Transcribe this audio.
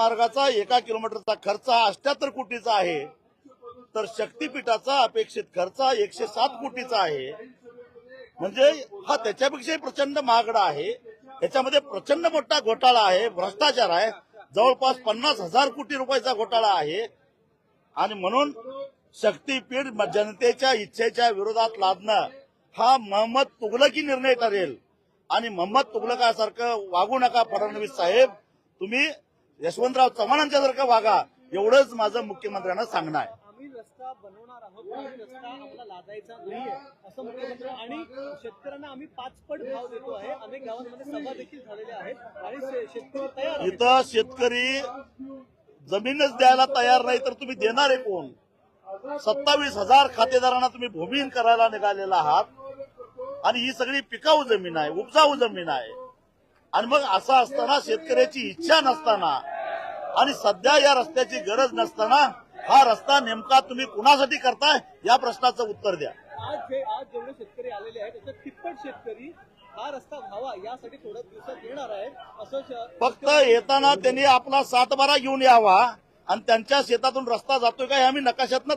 महामार्गाचा 1 किलोमीटरचा खर्च 78 कोटीचा आहे, तर शक्तीपीठाचा अपेक्षित खर्च 107 कोटीचा आहे. म्हणजे हा त्याच्यापेक्षाही प्रचंड महागडा आहे. याच्यामध्ये प्रचंड मोठा घोटाळा आहे, भ्रष्टाचार आहे, जवळपास 50,000 कोटी रुपयाचा घोटाळा आहे. आणि म्हणून शक्तीपीठ जनतेच्या इच्छेच्या विरोधात लादणं हा मोहम्मद तुघलकी निर्णय ठरेल. आणि मोहम्मद तुघलकासारखं वागू नका फडणवीस साहेब, तुम्ही यशवंतराव चव्हाणांच्यासारखं वागा, एवढंच माझं मुख्यमंत्र्यांना सांगणं आहे. आम्ही रस्ता बनवणार आहोत, आम्ही रस्ता आम्हाला लादायचा नाहीये असं मुख्यमंत्री आणि शेतकऱ्यांना आम्ही 5 पट भाव देतो आहे. अनेक गावांमध्ये सभा देखील झालेल्या आहेत आणि शेतकरी तयार आहेत. इथं शेतकरी जमीनच द्यायला तयार नाही तर तुम्ही देणारे कोण? 27,000 खातेदारांना तुम्ही भूमिहीन करायला निघालेला आहात आणि ही सगळी पिकाऊ जमीन आहे, उपजाऊ जमीन आहे. आणि मग असं असताना शेतकऱ्याची इच्छा नसताना आणि सध्या या रस्त्याची गरज नसताना हा रस्ता नेमका तुम्ही कुणासाठी करताय या प्रश्नाचं उत्तर द्या. आज जेवढे शेतकरी आलेले आहेत त्याच्यात कितपत शेतकरी हा रस्ता व्हावा यासाठी थोड्या दिवसात येणार आहेत असं फक्त येताना त्यांनी आपला 7-12 घेऊन यावा आणि त्यांच्या शेतातून रस्ता जातोय का हे आम्ही नकाशातनं